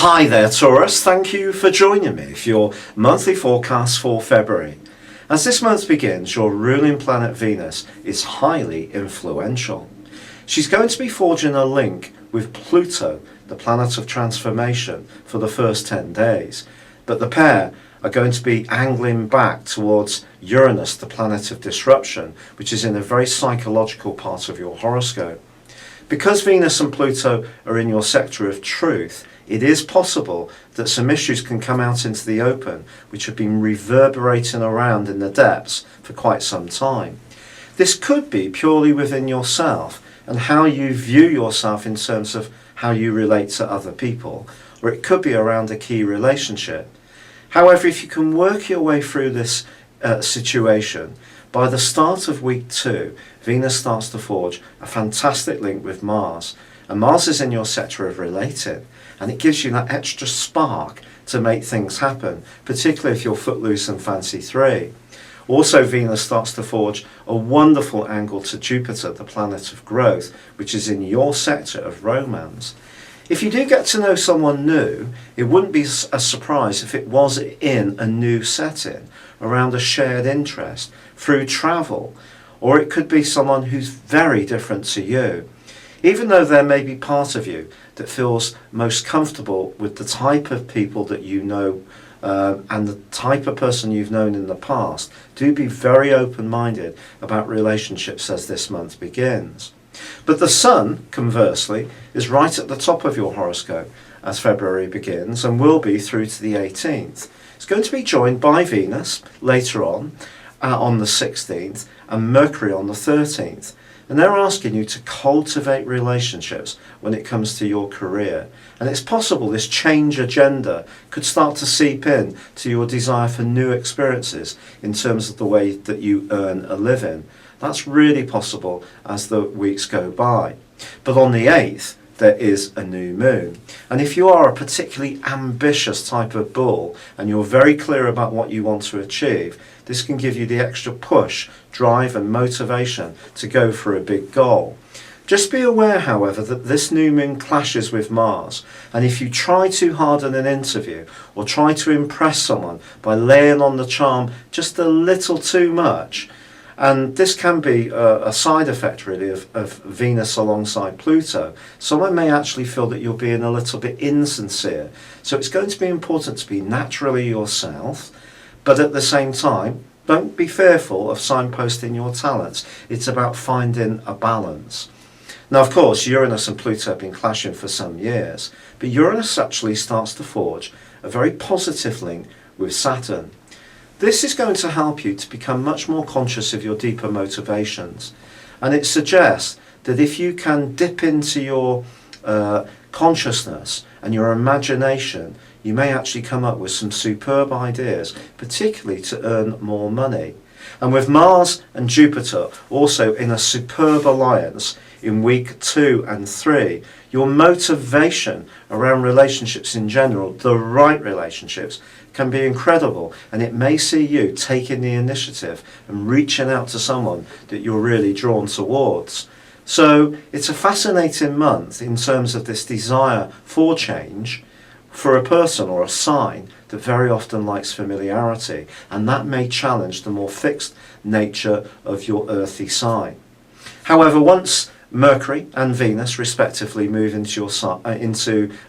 Hi there, Taurus. Thank you for joining me for your monthly forecast for February. As this month begins, your ruling planet Venus is highly influential. She's going to be forging a link with Pluto, the planet of transformation, for the first 10 days. But the pair are going to be angling back towards Uranus, the planet of disruption, which is in a very psychological part of your horoscope. Because Venus and Pluto are in your sector of truth, it is possible that some issues can come out into the open which have been reverberating around in the depths for quite some time. This could be purely within yourself and how you view yourself in terms of how you relate to other people, or it could be around a key relationship. However, if you can work your way through this situation, by the start of week 2, Venus starts to forge a fantastic link with Mars. And Mars is in your sector of relating, and it gives you that extra spark to make things happen, particularly if you're footloose and fancy 3. Also, Venus starts to forge a wonderful angle to Jupiter, the planet of growth, which is in your sector of romance. If you do get to know someone new, it wouldn't be a surprise if it was in a new setting, around a shared interest, through travel, or it could be someone who's very different to you. Even though there may be part of you that feels most comfortable with the type of people that you know and the type of person you've known in the past, do be very open-minded about relationships as this month begins. But the Sun, conversely, is right at the top of your horoscope as February begins and will be through to the 18th. It's going to be joined by Venus later on the 16th and Mercury on the 13th. And they're asking you to cultivate relationships when it comes to your career. And it's possible this change agenda could start to seep in to your desire for new experiences in terms of the way that you earn a living. That's really possible as the weeks go by. But on the 8th, there is a new moon. And if you are a particularly ambitious type of bull and you're very clear about what you want to achieve, this can give you the extra push, drive and motivation to go for a big goal. Just be aware, however, that this new moon clashes with Mars, and if you try too hard in an interview or try to impress someone by laying on the charm just a little too much, and this can be a side effect really of Venus alongside Pluto, someone may actually feel that you're being a little bit insincere. So it's going to be important to be naturally yourself, but at the same time, don't be fearful of signposting your talents. It's about finding a balance. Now, of course, Uranus and Pluto have been clashing for some years, but Uranus actually starts to forge a very positive link with Saturn. This is going to help you to become much more conscious of your deeper motivations. And it suggests that if you can dip into your consciousness and your imagination, you may actually come up with some superb ideas, particularly to earn more money. And with Mars and Jupiter also in a superb alliance in week 2 and 3, your motivation around relationships in general, the right relationships, can be incredible, and it may see you taking the initiative and reaching out to someone that you're really drawn towards. So it's a fascinating month in terms of this desire for change for a person or a sign that very often likes familiarity, and that may challenge the more fixed nature of your earthy sign. However, once Mercury and Venus respectively move into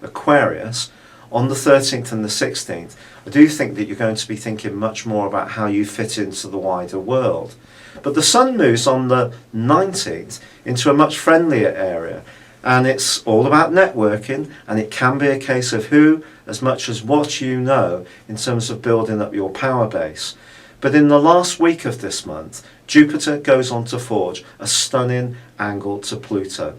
Aquarius on the 13th and the 16th, I do think that you're going to be thinking much more about how you fit into the wider world. But the Sun moves on the 19th into a much friendlier area, and it's all about networking, and it can be a case of who as much as what you know in terms of building up your power base. But in the last week of this month, Jupiter goes on to forge a stunning angle to Pluto.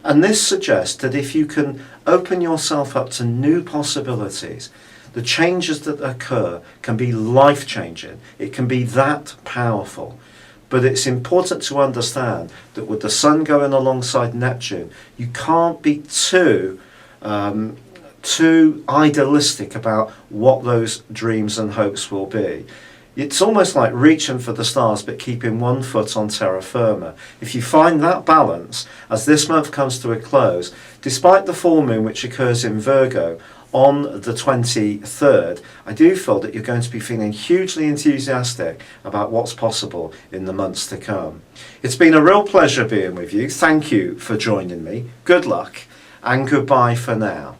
And this suggests that if you can open yourself up to new possibilities, the changes that occur can be life-changing. It can be that powerful. But it's important to understand that with the Sun going alongside Neptune, you can't be too idealistic about what those dreams and hopes will be. It's almost like reaching for the stars but keeping one foot on terra firma. If you find that balance, as this month comes to a close, despite the full moon which occurs in Virgo on the 23rd, I do feel that you're going to be feeling hugely enthusiastic about what's possible in the months to come. It's been a real pleasure being with you. Thank you for joining me. Good luck and goodbye for now.